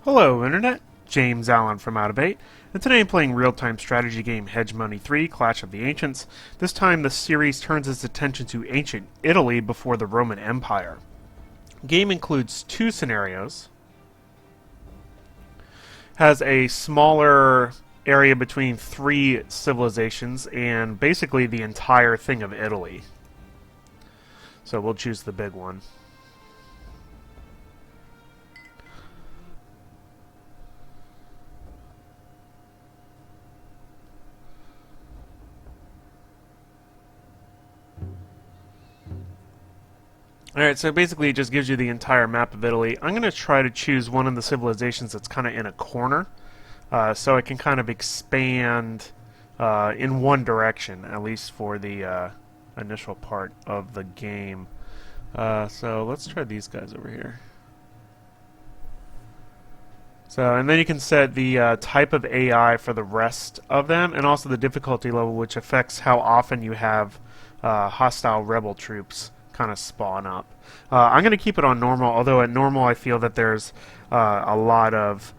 Hello, Internet. James Allen from Out of Eight, and today I'm playing real-time strategy game Hegemony III, Clash of the Ancients. This time the series turns its attention to ancient Italy before the Roman Empire. The game includes two scenarios, has a smaller area between three civilizations, and basically the entire thing of Italy. So we'll choose the big one. Alright, so basically it just gives you the entire map of Italy. I'm going to try to choose one of the civilizations that's kind of in a corner, so it can kind of expand in one direction, at least for the initial part of the game. So let's try these guys over here. So, and then you can set the type of AI for the rest of them, and also the difficulty level, which affects how often you have hostile rebel troops kind of spawn up. I'm going to keep it on normal, although at normal I feel that there's a lot of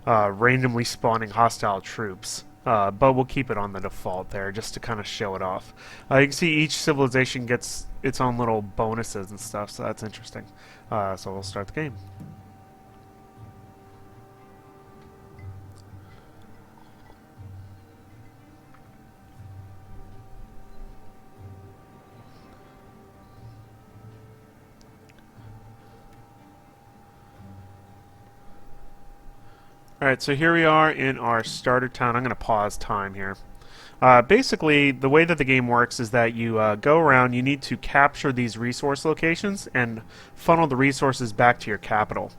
randomly spawning hostile troops. But we'll keep it on the default there just to kind of show it off. You can see each civilization gets its own little bonuses and stuff, so that's interesting. So we'll start the game. Alright, so here we are in our starter town. I'm going to pause time here. Basically, the way that the game works is that you go around, you need to capture these resource locations and funnel the resources back to your capital.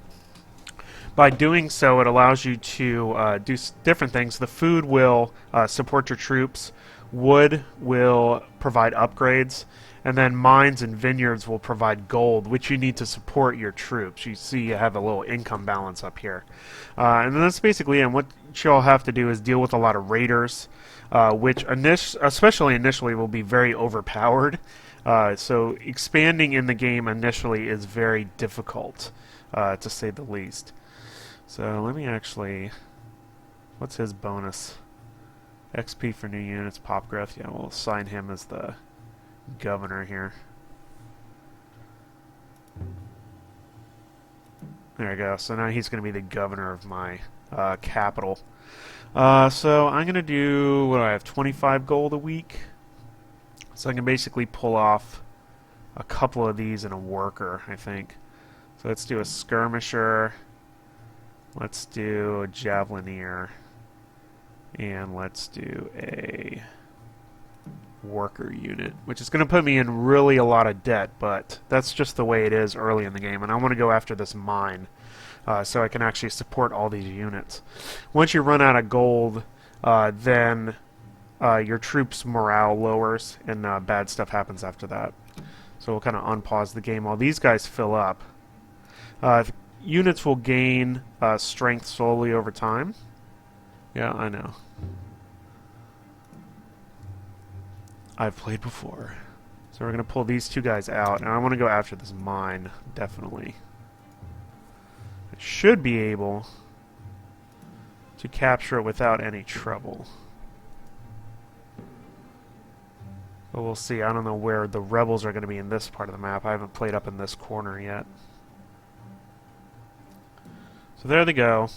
By doing so, it allows you to do different things. The food will support your troops, wood will provide upgrades, and then mines and vineyards will provide gold, which you need to support your troops. You see you have a little income balance up here. And then that's basically it. And what you'll have to do is deal with a lot of raiders, which especially initially will be very overpowered. So expanding in the game initially is very difficult, to say the least. So let me actually... What's his bonus? XP for new units, pop growth. Yeah, we'll assign him as the governor here. There we go. So now he's going to be the governor of my capital. So I'm going to do, what do I have, 25 gold a week? So I can basically pull off a couple of these in a worker, I think. So let's do a skirmisher. Let's do a javelineer. And let's do a worker unit, which is going to put me in really a lot of debt, but that's just the way it is early in the game, and I want to go after this mine so I can actually support all these units. Once you run out of gold, then your troops' morale lowers, and bad stuff happens after that. So we'll kind of unpause the game while these guys fill up. Units will gain strength slowly over time. Yeah, I know. I've played before. So we're going to pull these two guys out, and I want to go after this mine, definitely. I should be able to capture it without any trouble. But we'll see. I don't know where the rebels are going to be in this part of the map. I haven't played up in this corner yet. So there they go.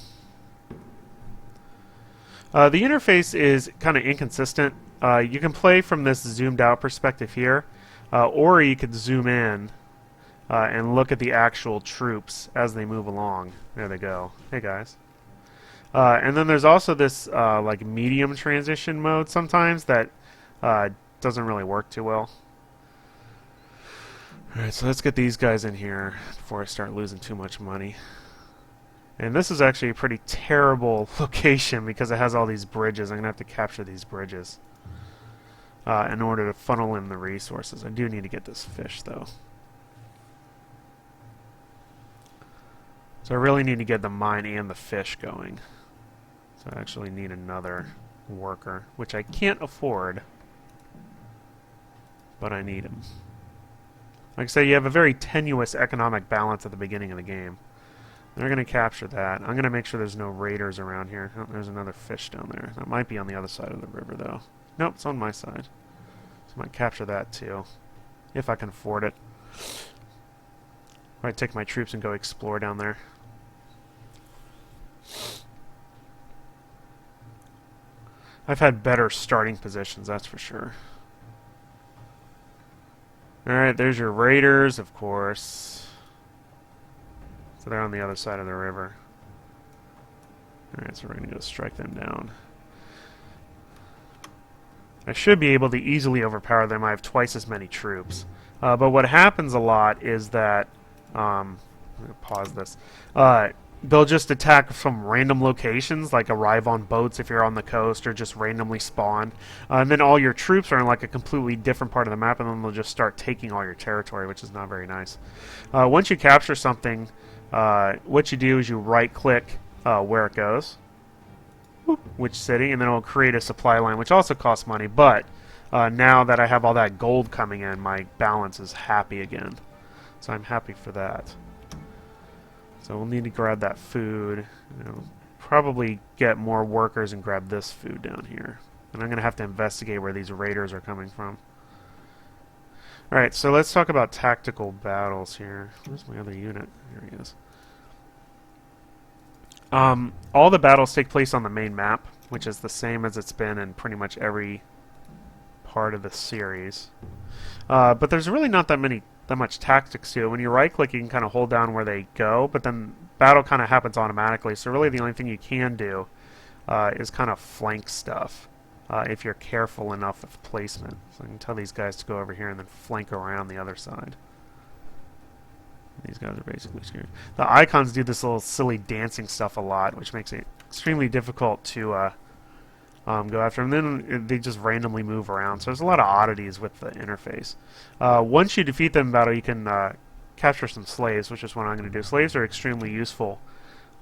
The interface is kind of inconsistent. You can play from this zoomed out perspective here, or you could zoom in and look at the actual troops as they move along. There they go. Hey guys. And then there's also this like medium transition mode sometimes that doesn't really work too well. Alright, so let's get these guys in here before I start losing too much money. And this is actually a pretty terrible location because it has all these bridges. I'm going to have to capture these bridges in order to funnel in the resources. I do need to get this fish, though. So I really need to get the mine and the fish going. So I actually need another worker, which I can't afford, but I need him. Like I say, you have a very tenuous economic balance at the beginning of the game. They're going to capture that. I'm going to make sure there's no raiders around here. Oh, there's another fish down there. That might be on the other side of the river, though. Nope, it's on my side. So I might capture that, too. If I can afford it. I might take my troops and go explore down there. I've had better starting positions, that's for sure. Alright, there's your raiders, of course. So they're on the other side of the river. Alright, so we're going to go strike them down. I should be able to easily overpower them. I have twice as many troops. But what happens a lot is that... I'm going to pause this. They'll just attack from random locations, like arrive on boats if you're on the coast, or just randomly spawn. And then all your troops are in like a completely different part of the map, and then they'll just start taking all your territory, which is not very nice. Once you capture something, what you do is you right-click where it goes, which city, and then it'll create a supply line, which also costs money. But now that I have all that gold coming in, my balance is happy again. So I'm happy for that. So we'll need to grab that food. Probably get more workers and grab this food down here. And I'm going to have to investigate where these raiders are coming from. Alright, so let's talk about tactical battles here. Where's my other unit? Here he is. All the battles take place on the main map, which is the same as it's been in pretty much every part of the series. But there's really not that much tactics to it. When you right-click, you can kind of hold down where they go, but then battle kind of happens automatically. So really the only thing you can do is kind of flank stuff if you're careful enough with placement. So I can tell these guys to go over here and then flank around the other side. These guys are basically screwed. The icons do this little silly dancing stuff a lot, which makes it extremely difficult to go after them. Then they just randomly move around. So there's a lot of oddities with the interface. Once you defeat them in battle, you can capture some slaves, which is what I'm going to do. Slaves are extremely useful.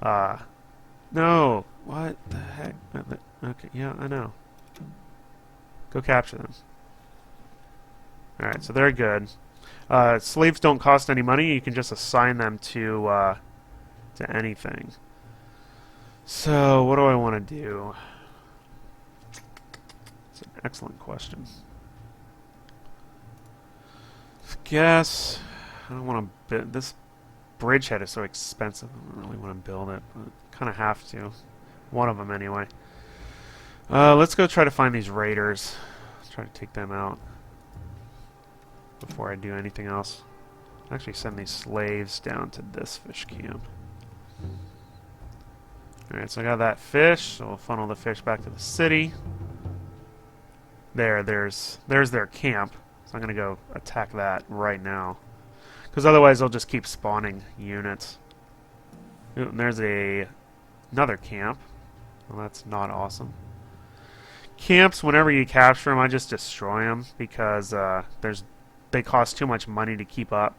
No! What the heck? Okay, yeah, I know. Go capture them. Alright, so they're good. Slaves don't cost any money. You can just assign them to anything. So, what do I want to do? It's an excellent question. I guess I don't want to build this bridgehead is so expensive. I don't really want to build it, but kind of have to. One of them anyway. Let's go try to find these raiders. Let's try to take them out before I do anything else. Actually send these slaves down to this fish camp. Alright, so I got that fish, so we'll funnel the fish back to the city. There's their camp. So I'm going to go attack that right now. Because otherwise they'll just keep spawning units. Ooh, and there's another camp. Well, that's not awesome. Camps, whenever you capture them, I just destroy them because they cost too much money to keep up.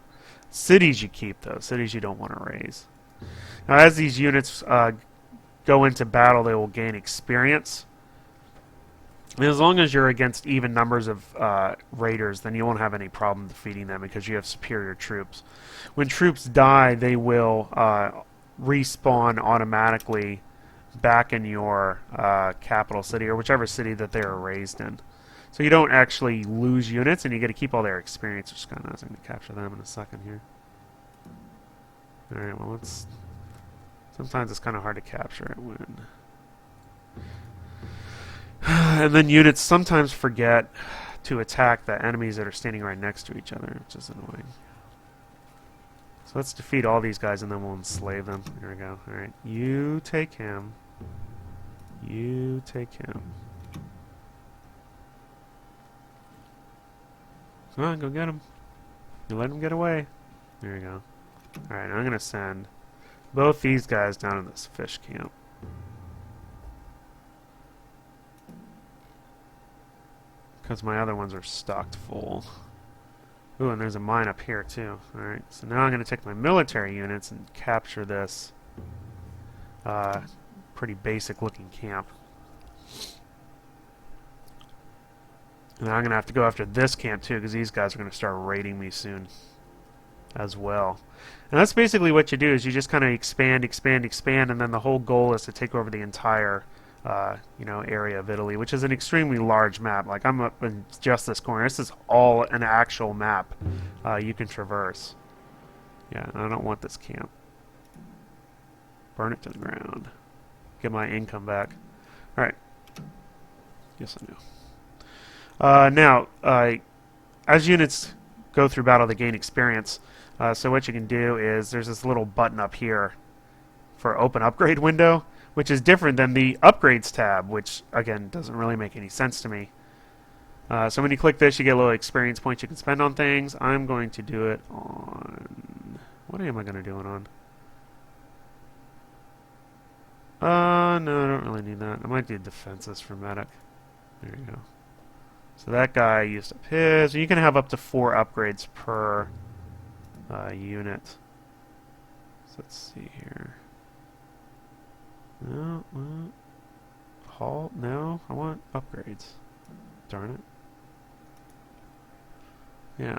Cities you keep, though. Cities you don't want to raise. Now, as these units go into battle, they will gain experience. And as long as you're against even numbers of raiders, then you won't have any problem defeating them because you have superior troops. When troops die, they will respawn automatically back in your capital city or whichever city that they were raised in. So you don't actually lose units, and you get to keep all their experience, which is kind of nice. I'm going to capture them in a second here. Alright, well, let's... Sometimes it's kind of hard to capture it when... And then units sometimes forget to attack the enemies that are standing right next to each other, which is annoying. So let's defeat all these guys, and then we'll enslave them. Here we go. Alright, you take him. You take him. Come on, go get him. You let him get away. There you go. Alright, I'm going to send both these guys down to this fish camp. Because my other ones are stocked full. Ooh, and there's a mine up here too. Alright, so now I'm going to take my military units and capture this pretty basic looking camp. And I'm going to have to go after this camp too, because these guys are going to start raiding me soon. as well. And that's basically what you do is you just kind of expand, expand, expand, and then the whole goal is to take over the entire area of Italy, which is an extremely large map. Like I'm up in just this corner. This is all an actual map you can traverse. Yeah, and I don't want this camp. Burn it to the ground. Get my income back. All right. Yes, I know. As units go through battle, they gain experience. So what you can do is there's this little button up here for open upgrade window, which is different than the upgrades tab, which again doesn't really make any sense to me. So when you click this, you get a little experience points you can spend on things. I'm going to do it on... What am I going to do it on? No, I don't really need that. I might do defenses for medic. There you go. So that guy used up his. You can have up to 4 upgrades per unit. So let's see here. No, halt? No, I want upgrades. Darn it. Yeah.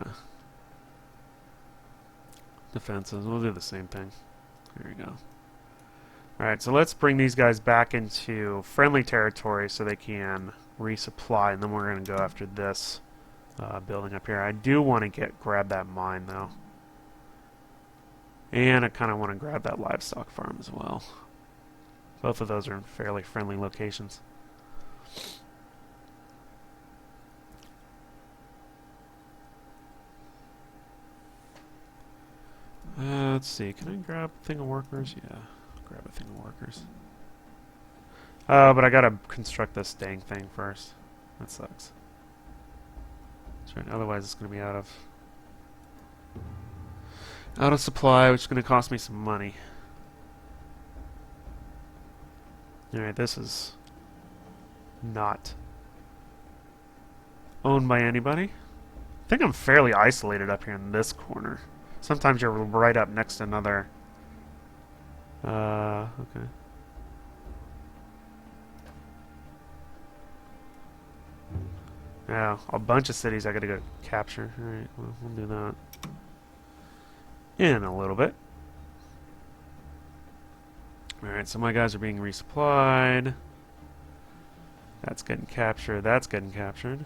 Defenses. We'll do the same thing. There we go. Alright, so let's bring these guys back into friendly territory so they can resupply, and then we're going to go after this building up here. I do want to grab that mine, though. And I kind of want to grab that livestock farm as well. Both of those are in fairly friendly locations. Let's see, can I grab a thing of workers? Yeah, I'll grab a thing of workers. But I gotta construct this dang thing first. That sucks. That's right, otherwise it's gonna be out of supply, which is gonna cost me some money. Alright, this is not owned by anybody. I think I'm fairly isolated up here in this corner. Sometimes you're right up next to another. Okay. Yeah, a bunch of cities I gotta go capture. Alright, well, we'll do that in a little bit. Alright, so my guys are being resupplied. That's getting captured. That's getting captured.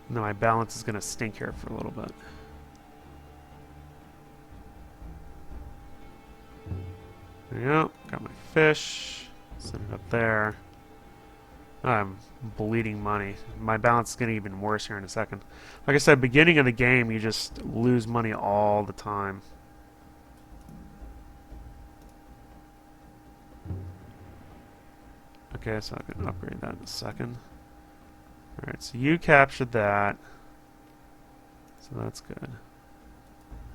No, my balance is going to stink here for a little bit. There you go. Got my fish. Send it up there. I'm bleeding money. My balance is getting even worse here in a second. Like I said, beginning of the game, you just lose money all the time. Okay, so I can upgrade that in a second. Alright, so you captured that. So that's good.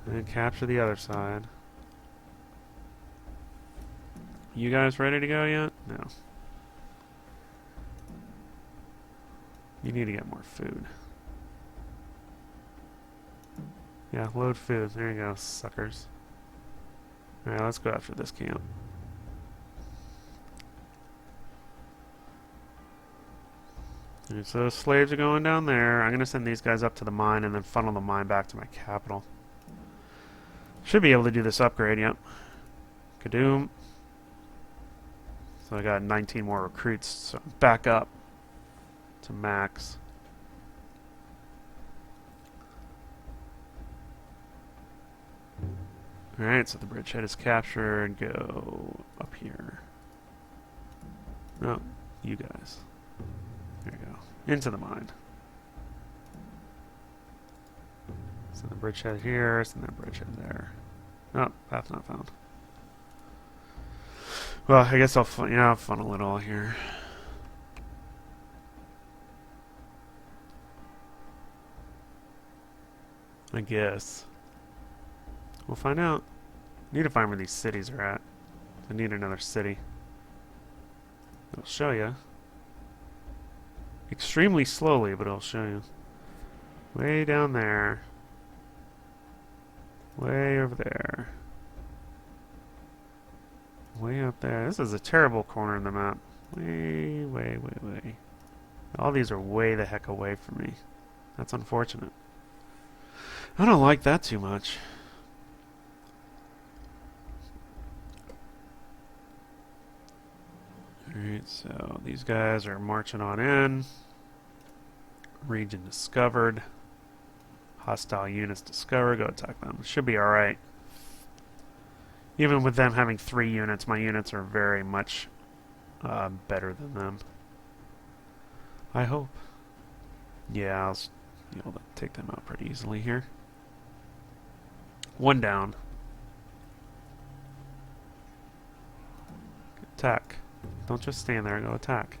And then capture the other side. You guys ready to go yet? No. You need to get more food. Yeah, load food. There you go, suckers. Alright, let's go after this camp. Alright, so the slaves are going down there. I'm going to send these guys up to the mine and then funnel the mine back to my capital. Should be able to do this upgrade, yep. Kadoom. So I got 19 more recruits, so back up to max. Alright, so the bridgehead is captured. Go up here. No, you guys. There you go. Into the mine. Send the bridgehead here, send that bridgehead there. Oh, path not found. Well, I guess I'll funnel it all here. I guess. We'll find out. Need to find where these cities are at. I need another city. It'll show you. Extremely slowly, but it'll show you. Way down there. Way over there. Way up there. This is a terrible corner in the map. Way. All these are way the heck away from me. That's unfortunate. I don't like that too much. Alright, so these guys are marching on in. Region discovered. Hostile units discovered. Go attack them. Should be alright. Even with them having 3 units, my units are very much better than them. I hope. Yeah, I'll be able to take them out pretty easily here. 1 down. Attack. Don't just stand there, go attack.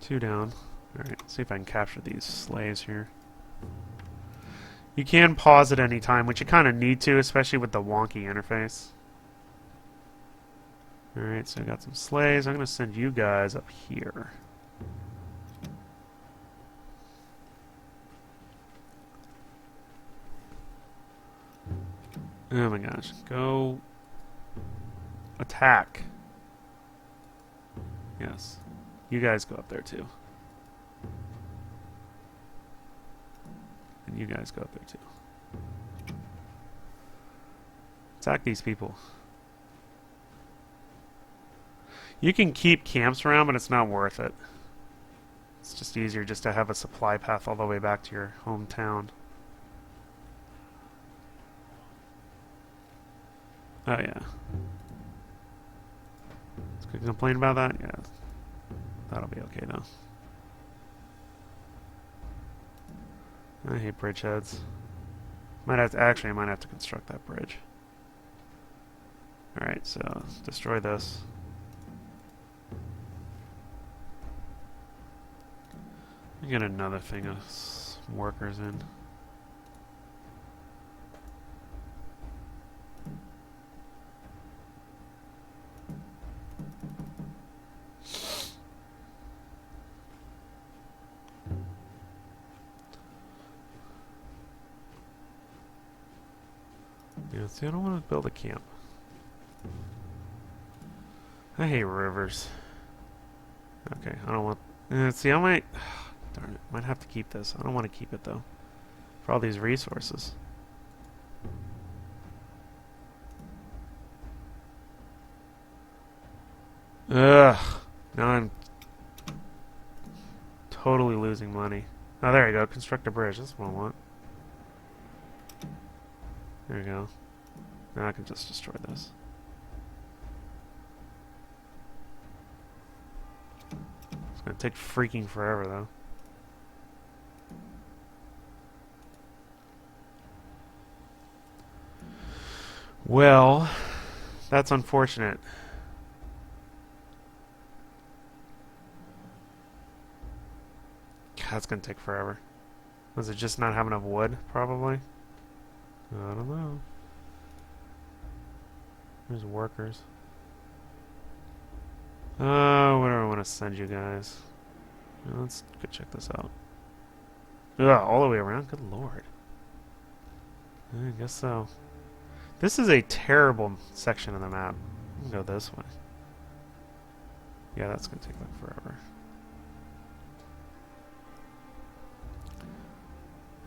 2 down. Alright, see if I can capture these slaves here. You can pause at any time, which you kind of need to, especially with the wonky interface. Alright, so I got some slaves. I'm going to send you guys up here. Oh my gosh. Go attack. Yes. You guys go up there too. And you guys go up there too. Attack these people. You can keep camps around, but it's not worth it. It's just easier just to have a supply path all the way back to your hometown. Oh yeah. Can you complain about that? Yeah. That'll be okay though. I hate bridgeheads. Might have to, actually, I might have to construct that bridge. Alright, so destroy this. Get another thing of workers in. Yeah, see, I don't want to build a camp. I hate rivers. Okay, I don't want... see, I might... Darn it, might have to keep this. I don't want to keep it, though. For all these resources. Ugh. Now I'm totally losing money. Oh, there you go. Construct a bridge. That's what I want. There you go. Now I can just destroy this. It's gonna take freaking forever, though. Well, that's unfortunate. God, that's gonna take forever. Was it just not have enough wood, probably? I don't know. There's workers. Oh, where do I want to send you guys? Let's go check this out. Ugh, all the way around? Good lord. I guess so. This is a terrible section of the map. I'm gonna go this way. Yeah, that's gonna take like forever.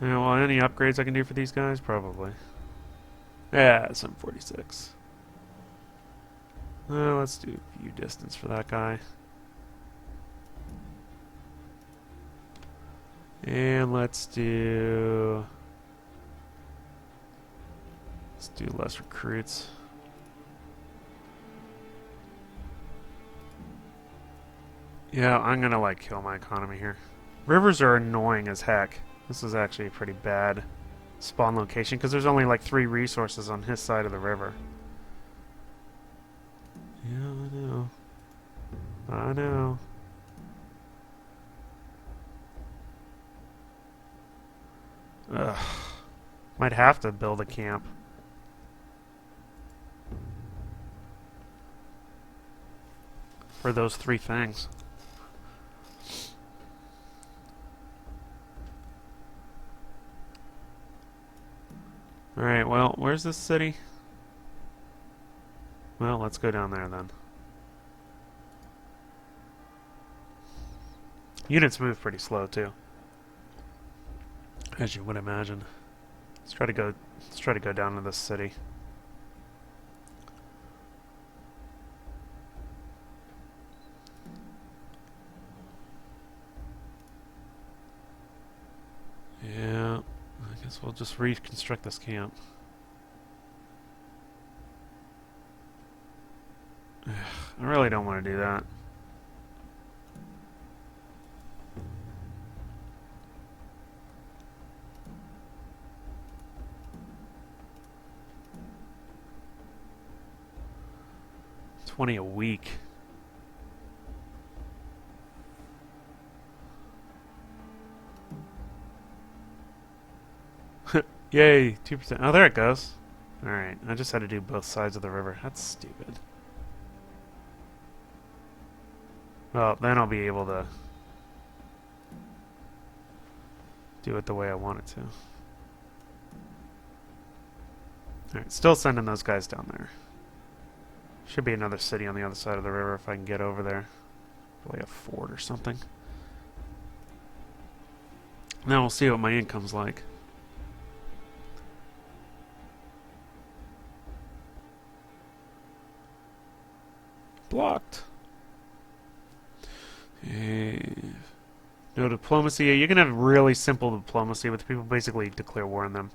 Yeah, well, any upgrades I can do for these guys? Probably. Yeah, 746. Let's do view distance for that guy. And let's do less recruits. Yeah, I'm gonna like kill my economy here. Rivers are annoying as heck. This is actually a pretty bad spawn location because there's only like 3 resources on his side of the river. Yeah, I know. I know. Ugh. Might have to build a camp. For those 3 things. Alright, well, where's this city? Well, let's go down there then. Units move pretty slow too, as you would imagine. Let's try to go. Let's try to go down to this city. Yeah, I guess we'll just reconstruct this camp. I really don't want to do that. $20 a week. Yay, 2%. Oh, there it goes. Alright, I just had to do both sides of the river. That's stupid. Well, then I'll be able to do it the way I want it to. Alright, still sending those guys down there. Should be another city on the other side of the river if I can get over there. Probably a fort or something. Now we'll see what my income's like. Blocked. No diplomacy. You can have really simple diplomacy with people basically declare war on them.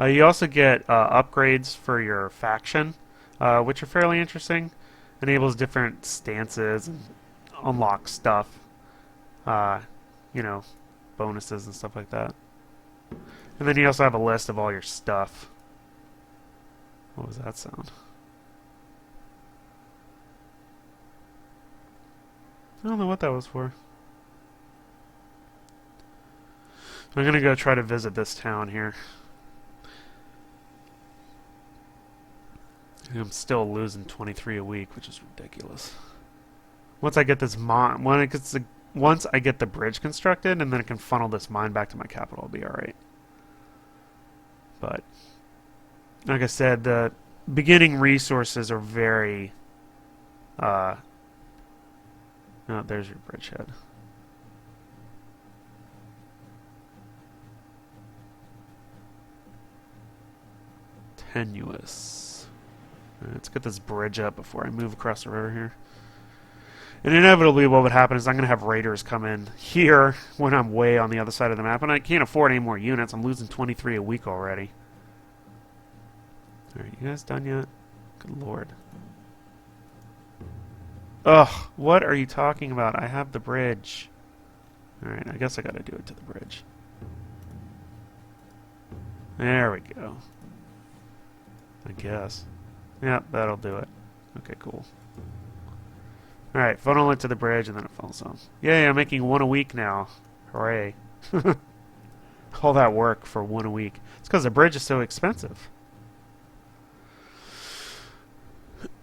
You also get upgrades for your faction, which are fairly interesting. Enables different stances and unlocks stuff. You know, bonuses and stuff like that. And then you also have a list of all your stuff. What was that sound? I don't know what that was for. I'm gonna go try to visit this town here. I'm still losing 23 a week, which is ridiculous. Once I get this once I get the bridge constructed, and then I can funnel this mine back to my capital, I'll be all right. But like I said, the beginning resources are very. Oh, there's your bridgehead. Tenuous. Right, let's get this bridge up before I move across the river here. And inevitably what would happen is I'm going to have raiders come in here when I'm way on the other side of the map, and I can't afford any more units. I'm losing 23 a week already. Alright, you guys done yet? Good lord. Ugh, what are you talking about? I have the bridge. Alright, I guess I gotta do it to the bridge. There we go. I guess. Yep, that'll do it. Okay, cool. Alright, funnel it to the bridge and then it funnels on. Yay, I'm making 1 a week now. Hooray. All that work for 1 a week. It's because the bridge is so expensive.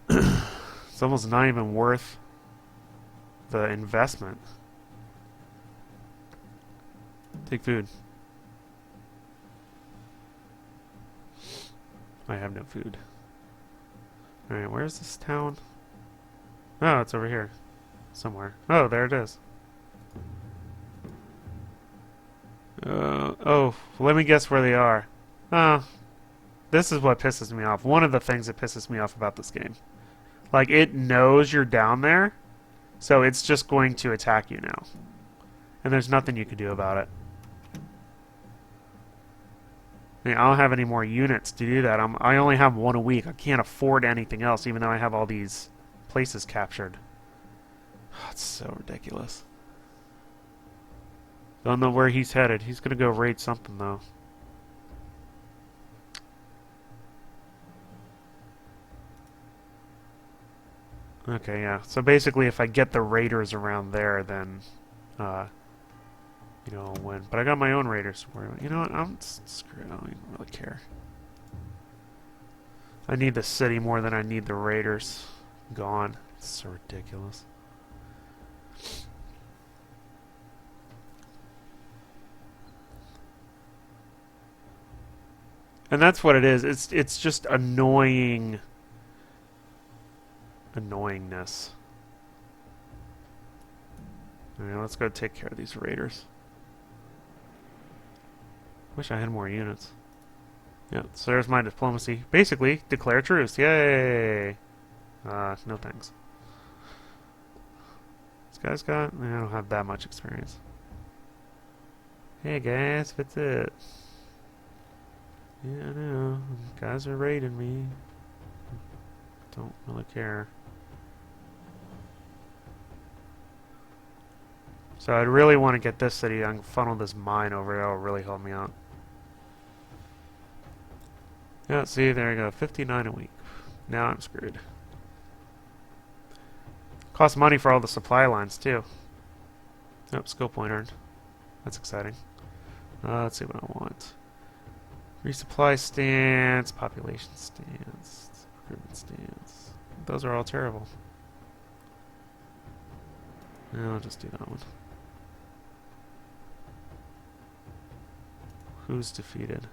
It's almost not even worth the investment. Take food. I have no food. Alright, where's this town? Oh, it's over here. Somewhere. Oh, there it is. Oh, let me guess where they are. Oh, this is what pisses me off. One of the things that pisses me off about this game. Like, it knows you're down there, so it's just going to attack you now. And there's nothing you can do about it. I mean, I don't have any more units to do that. I only have 1 a week. I can't afford anything else, even though I have all these places captured. Oh, it's so ridiculous. Don't know where he's headed. He's going to go raid something, though. Okay, yeah. So basically, if I get the raiders around there, then, you know, I'll win. But I got my own raiders to worry about. You know what? I'm screwed. I don't even really care. I need the city more than I need the raiders. Gone. It's so ridiculous. And that's what it is. It's just annoyingness. Alright, let's go take care of these raiders. Wish I had more units. Yeah, so there's my diplomacy. Basically, declare truce. Yay! No thanks. This guy's got... I don't have that much experience. Hey guys, what's it? Yeah, I know. Guys are raiding me. Don't really care. So I'd really want to get this city and funnel this mine over. That'll really help me out. Yeah, see, there you go. 59 a week. Now I'm screwed. Costs money for all the supply lines, too. Oh, skill point earned. That's exciting. Let's see what I want. Resupply stance, population stance, recruitment stance. Those are all terrible. Yeah, I'll just do that one. Who's defeated?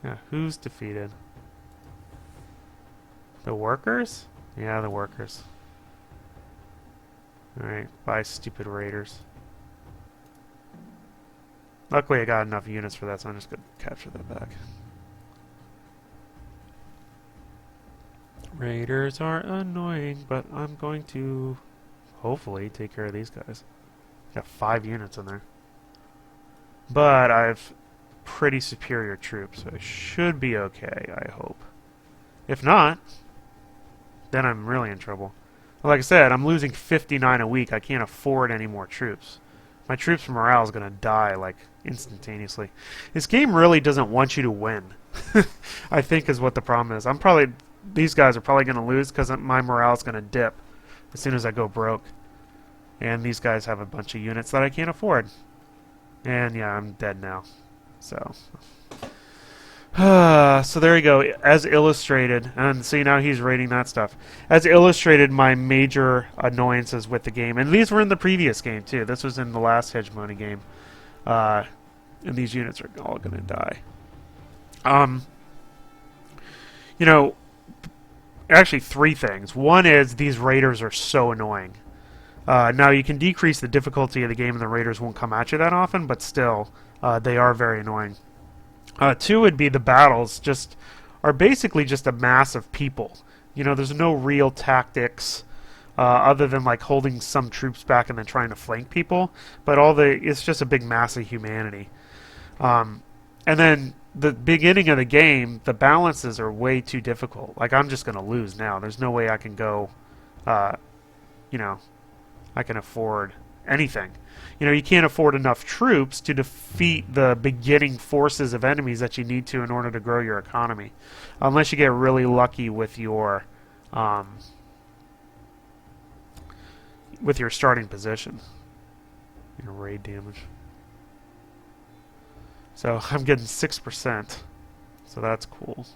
Yeah, who's defeated? The workers? Yeah, the workers. Alright, bye stupid raiders. Luckily I got enough units for that, so I'm just going to capture that back. Raiders are annoying, but I'm going to hopefully take care of these guys. Got 5 units in there. But I've pretty superior troops, so I should be okay, I hope. If not, then I'm really in trouble. Like I said, I'm losing 59 a week. I can't afford any more troops. My troops' morale is going to die, like, instantaneously. This game really doesn't want you to win, I think is what the problem is. These guys are probably going to lose because my morale is going to dip as soon as I go broke. And these guys have a bunch of units that I can't afford. And yeah, I'm dead now. So... so there you go, as illustrated, and see now he's rating that stuff. As illustrated, my major annoyances with the game, and these were in the previous game too. This was in the last Hegemony game, and these units are all going to die. You know, actually 3 things. One is these raiders are so annoying. Now you can decrease the difficulty of the game and the raiders won't come at you that often, but still, they are very annoying. 2 would be the battles are basically just a mass of people. You know, there's no real tactics other than like holding some troops back and then trying to flank people. But it's just a big mass of humanity. And then the beginning of the game, the balances are way too difficult. Like I'm just going to lose now. There's no way I can go, you know, I can afford anything. You know, you can't afford enough troops to defeat the beginning forces of enemies that you need to in order to grow your economy. Unless you get really lucky with your starting position. You know, raid damage. So I'm getting 6%. So that's cool.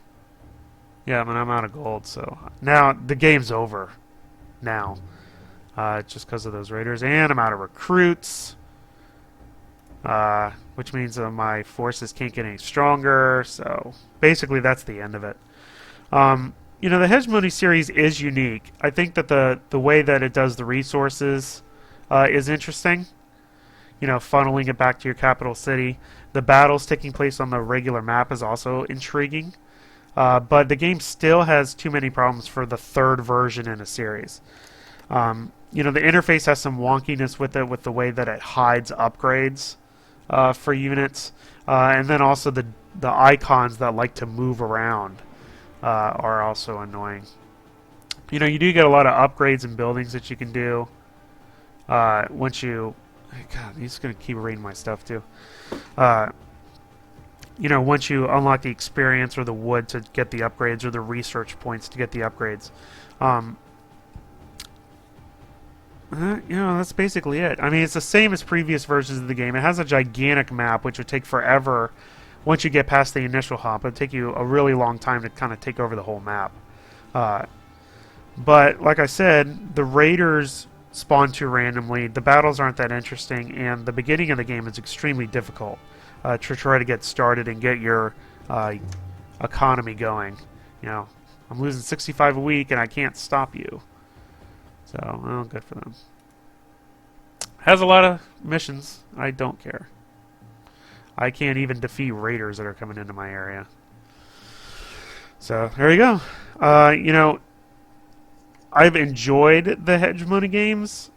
Yeah, I mean, I'm out of gold, so now the game's over. Now. Just because of those raiders. And I'm out of recruits. Which means my forces can't get any stronger. So basically that's the end of it. You know, the Hegemony series is unique. I think that the way that it does the resources is interesting. You know, funneling it back to your capital city. The battles taking place on the regular map is also intriguing. But the game still has too many problems for the 3rd version in a series. You know, the interface has some wonkiness with it, with the way that it hides upgrades for units. And then also the icons that like to move around are also annoying. You know, you do get a lot of upgrades and buildings that you can do once you... God, he's going to keep reading my stuff too. You know, once you unlock the experience or the wood to get the upgrades or the research points to get the upgrades. You know, that's basically it. I mean, it's the same as previous versions of the game. It has a gigantic map, which would take forever once you get past the initial hop. It would take you a really long time to kind of take over the whole map. But, like I said, the raiders spawn too randomly. The battles aren't that interesting, and the beginning of the game is extremely difficult to try to get started and get your economy going. You know, I'm losing 65 a week, and I can't stop you. So, well, good for them. Has a lot of missions. I don't care. I can't even defeat raiders that are coming into my area. So, there you go. You know, I've enjoyed the Hegemony games,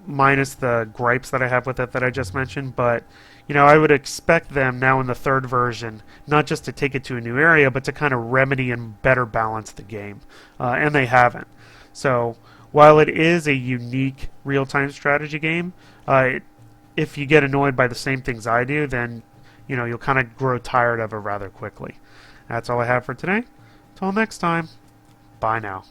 minus the gripes that I have with it that I just mentioned, but you know, I would expect them now in the third version not just to take it to a new area, but to kind of remedy and better balance the game, and they haven't. So while it is a unique real-time strategy game, if you get annoyed by the same things I do, then you know you'll kind of grow tired of it rather quickly. That's all I have for today. Till next time, bye now.